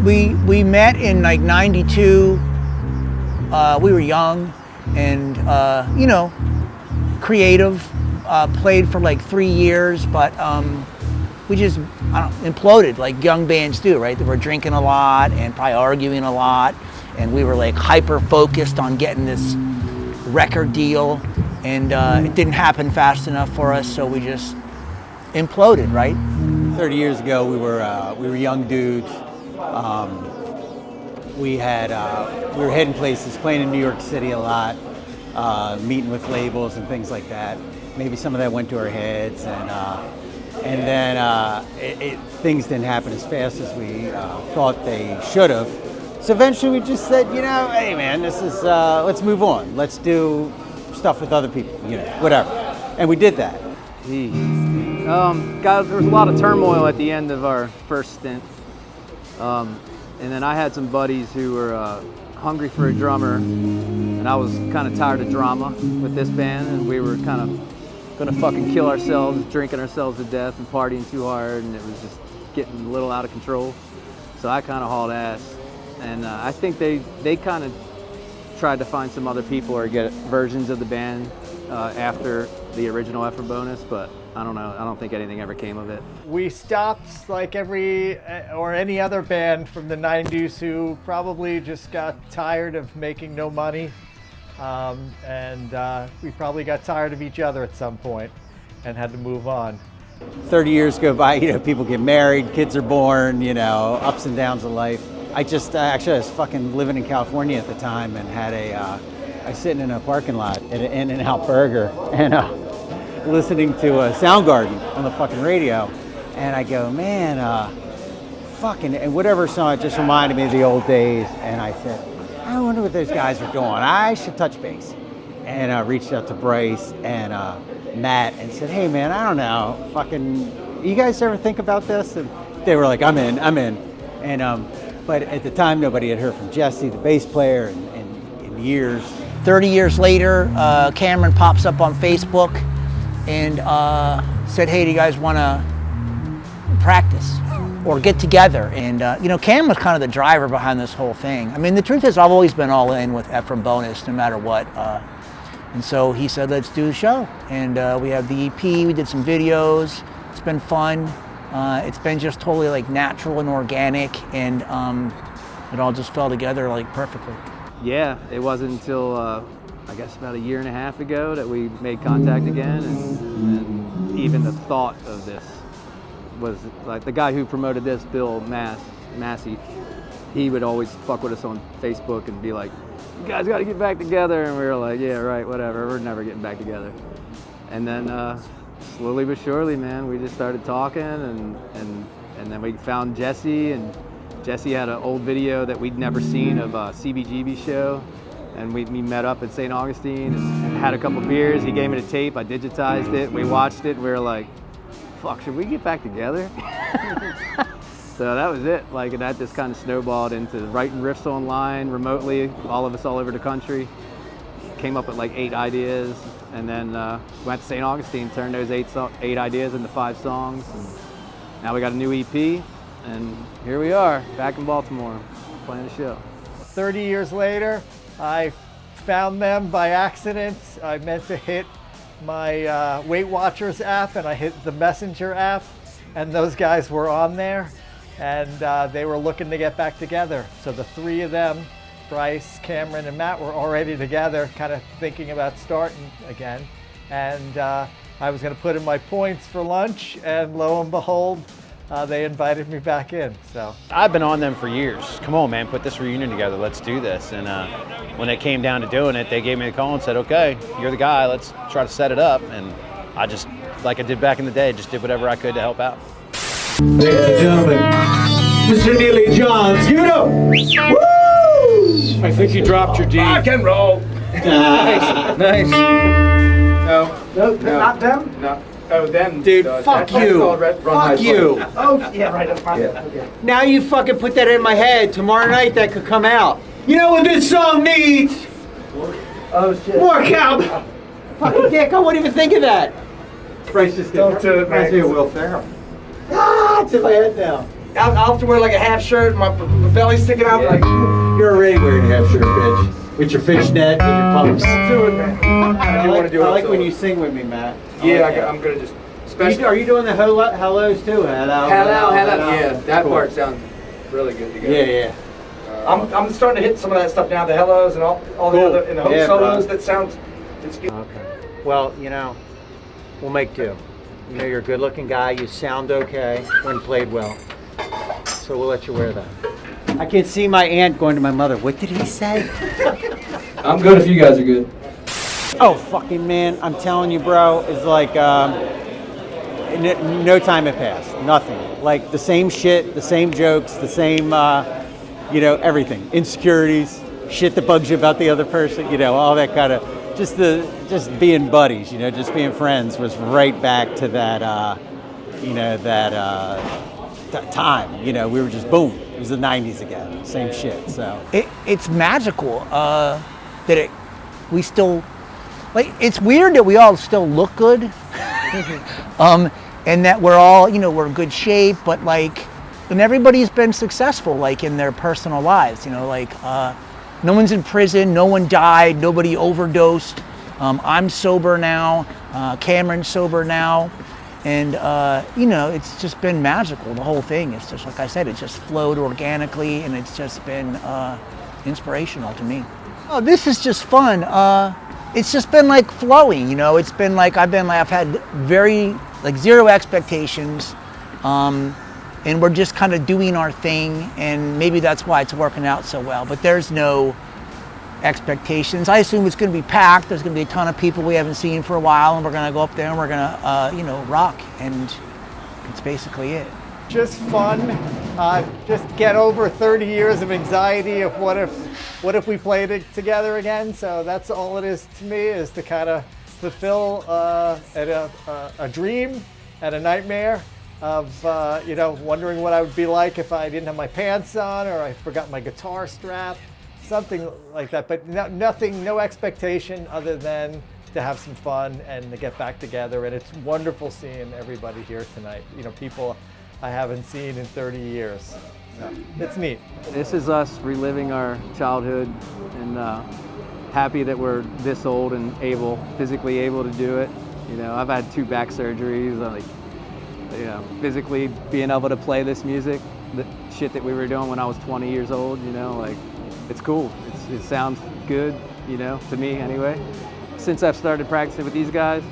We met in like '92. We were young and you know, creative. Played for like 3 years, but we just imploded like young bands do, right? They were drinking a lot and probably arguing a lot, and we were like hyper focused on getting this record deal, and it didn't happen fast enough for us, so we just imploded, right? 30 years ago, we were young dudes. We were heading places, playing in New York City a lot, meeting with labels and things like that. Maybe some of that went to our heads, and then things didn't happen as fast as we thought they should have. So eventually we just said, you know, hey man, this is let's move on. Let's do stuff with other people, you know, whatever. And we did that. Guys, there was a lot of turmoil at the end of our first stint. And then I had some buddies who were hungry for a drummer, and I was kind of tired of drama with this band, and we were kind of gonna fucking kill ourselves, drinking ourselves to death and partying too hard, and it was just getting a little out of control. So I kind of hauled ass, and I think they kind of tried to find some other people or get versions of the band after the original Ephram Bonus, but I don't know. I don't think anything ever came of it. We stopped like any other band from the 90s who probably just got tired of making no money. And we probably got tired of each other at some point and had to move on. 30 years go by, you know, people get married, kids are born, you know, ups and downs of life. Actually, I was fucking living in California at the time and had I was sitting in a parking lot at an In-N-Out Burger and listening to Soundgarden on the fucking radio, and I go, man, and whatever song, it just reminded me of the old days, and I said, I wonder what those guys are doing. I should touch base. And I reached out to Brice and Matt and said, hey man, I don't know, fucking, you guys ever think about this? And they were like, I'm in. And but at the time, nobody had heard from Jesse, the bass player, in years. 30 years later, Cameron pops up on Facebook and said, hey, do you guys want to practice or get together? And you know, Cam was kind of the driver behind this whole thing. I mean, the truth is I've always been all in with Ephram Bonus no matter what. And so he said, let's do the show. And we have the EP, we did some videos. It's been fun. It's been just totally like natural and organic, and it all just fell together like perfectly. Yeah, it wasn't until I guess about a year and a half ago that we made contact again, and even the thought of this was like the guy who promoted this, Bill Massey, he would always fuck with us on Facebook and be like, you guys got to get back together, and we were like, yeah, right, whatever, we're never getting back together. And then slowly but surely, man, we just started talking, and then we found Jesse, and Jesse had an old video that we'd never seen of a CBGB show, and we met up at St. Augustine and had a couple beers. He gave me the tape, I digitized it, we watched it, and we were like, fuck, should we get back together? So that was it, like, and that just kind of snowballed into writing riffs online remotely, all of us all over the country. Came up with like 8 ideas, and then went to St. Augustine, turned those 8 ideas into 5 songs, and now we got a new EP, and here we are, back in Baltimore, playing the show. 30 years later, I found them by accident. I meant to hit my Weight Watchers app, and I hit the Messenger app, and those guys were on there, and they were looking to get back together. So the 3 of them, Brice, Cameron, and Matt, were already together, kind of thinking about starting again. And I was going to put in my points for lunch, and lo and behold, they invited me back in. So I've been on them for years. Come on, man, put this reunion together. Let's do this. And when it came down to doing it, they gave me the call and said, okay, you're the guy. Let's try to set it up. And I just, like I did back in the day, just did whatever I could to help out. Ladies and gentlemen, Mr. Neely Johns, give it up! Woo! I think you dropped your D. Rock and roll! Nice. No. Not them? No. Oh, them. Dude, fuck you. Fuck you. oh yeah, right. Okay. Now you fucking put that in my head. Tomorrow night that could come out. You know what this song needs? Oh shit. More cow. Fucking dick, I wouldn't even think of that. Brice just don't do it, man. Will Ferrell. Ah, it's in my head now. I'll have to wear like a half shirt, my belly sticking out. Like, You're already wearing a half shirt, bitch. With your fishnet and your pumps. do it, man. I you like, wanna do it, I like so- when you sing with me, Matt. Yeah, like that. I'm gonna just. Especially. Are you doing the hellos too? Hello. Hello. Yeah, that Cool. part sounds really good to go. Yeah. I'm starting to hit some of that stuff now, the hellos and all the Cool. other and the hook Yeah, solos. bro. That sounds. It's good. Okay. Well, we'll make do. You're a good-looking guy. You sound okay when played well. So we'll let you wear that. I can see my aunt going to my mother. What did he say? I'm good if you guys are good. Oh, fucking man. I'm telling you, bro. It's like no time had passed. Nothing. Like the same shit, the same jokes, the same, everything. Insecurities, shit that bugs you about the other person, all that kind of. Just being buddies, just being friends was right back to that, time. We were just boom. It was the 90s again. Same shit. So It's magical that we still, like, it's weird that we all still look good. And that we're all, we're in good shape, but like, and everybody's been successful, like in their personal lives, no one's in prison, no one died, nobody overdosed. I'm sober now, Cameron's sober now. And, it's just been magical, the whole thing. It's just, like I said, it just flowed organically, and it's just been inspirational to me. Oh, this is just fun. It's just been like flowing, it's been like, I've had very, like, zero expectations. And we're just kind of doing our thing, and maybe that's why it's working out so well. But there's no expectations. I assume it's going to be packed. There's going to be a ton of people we haven't seen for a while, and we're going to go up there and we're going to, rock. And it's basically it. Just fun. Just get over 30 years of anxiety of what if we played it together again. So that's all it is to me, is to kind of fulfill a dream and a nightmare of wondering what I would be like if I didn't have my pants on, or I forgot my guitar strap, something like that. But nothing, no expectation other than to have some fun and to get back together. And it's wonderful seeing everybody here tonight. People I haven't seen in 30 years. So it's neat. This is us reliving our childhood, and happy that we're this old and physically able to do it. I've had 2 back surgeries. Physically being able to play this music, the shit that we were doing when I was 20 years old, it's cool. It sounds good, to me anyway. Since I've started practicing with these guys,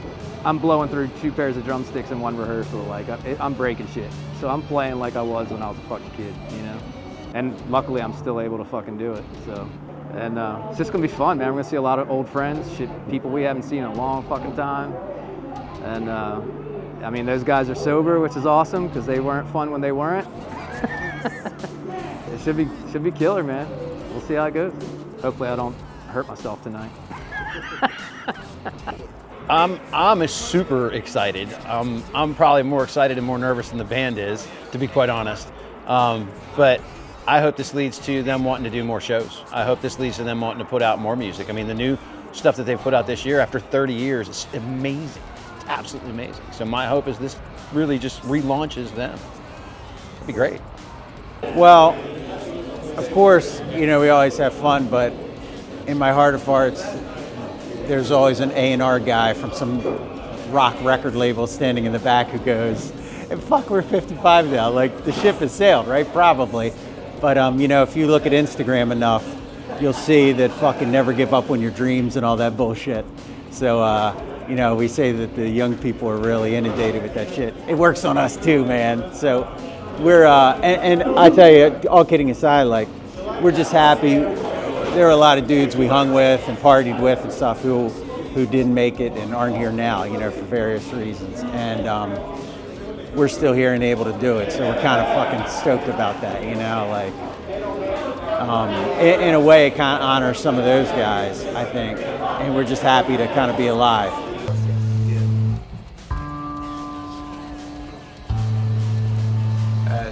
I'm blowing through 2 pairs of drumsticks in one rehearsal. Like, I'm breaking shit. So I'm playing like I was when I was a fucking kid, And luckily I'm still able to fucking do it, so. And it's just gonna be fun, man. We're gonna see a lot of old friends, people we haven't seen in a long fucking time. And those guys are sober, which is awesome, because they weren't fun when they weren't. It should be killer, man. We'll see how it goes. Hopefully I don't hurt myself tonight. I'm super excited. I'm probably more excited and more nervous than the band is, to be quite honest. But I hope this leads to them wanting to do more shows. I hope this leads to them wanting to put out more music. The new stuff that they've put out this year after 30 years is amazing. It's absolutely amazing. So my hope is this really just relaunches them. It'd be great. Well, of course, we always have fun, but in my heart of hearts, there's always an A&R guy from some rock record label standing in the back who goes, hey, fuck, we're 55 now. Like, the ship has sailed, right? Probably. But, if you look at Instagram enough, you'll see that fucking never give up on your dreams and all that bullshit. So, we say that the young people are really inundated with that shit. It works on us too, man. So we're, and I tell you, all kidding aside, like, we're just happy. There are a lot of dudes we hung with and partied with and stuff who didn't make it and aren't here now, for various reasons. And we're still here and able to do it. So we're kind of fucking stoked about that, like, in a way, it kind of honors some of those guys, I think. And we're just happy to kind of be alive.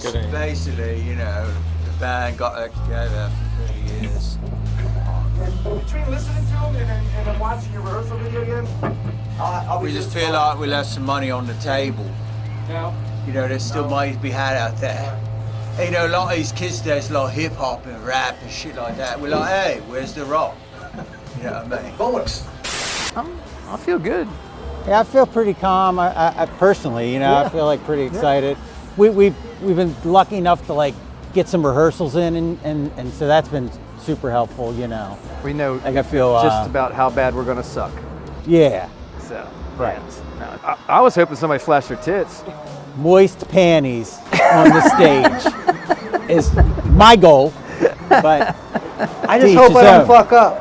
So basically, the band got together for 3 years. Between listening to them and then watching your rehearsal video again, We just feel like we left some money on the table. No. There still money to be had out there. You know, a lot of these kids, there's like hip hop and rap and shit like that. We're like, hey, where's the rock? You know what I mean? Bollocks. I feel good. Yeah, I feel pretty calm. I personally, you know, I feel like pretty excited. We've been lucky enough to like get some rehearsals in, and so that's been super helpful. You know, We know like I feel just about how bad we're gonna suck. yeah, So right. no, I was hoping somebody flashed their tits. Moist panties on the stage is my goal, but I just Teach hope his I don't own. fuck up.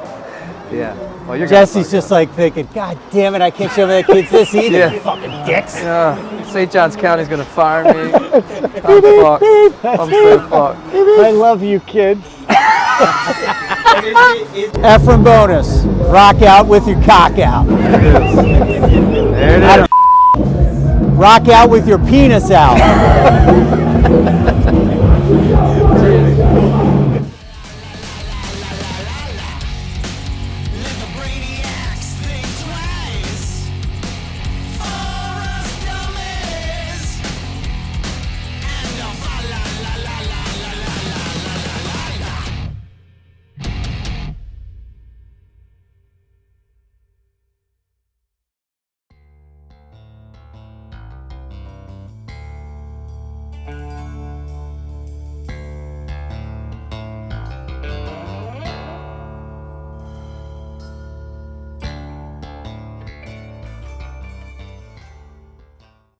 Yeah. Well, you're Jesse's just like thinking, God damn it, I can't show the kids this either. Yeah. You fucking dicks. St. Johns County's gonna fire me. I'm fucked. I'm so fucked. I love you, kids. Ephram Bonus, rock out with your cock out. There it is. Rock out with your penis out.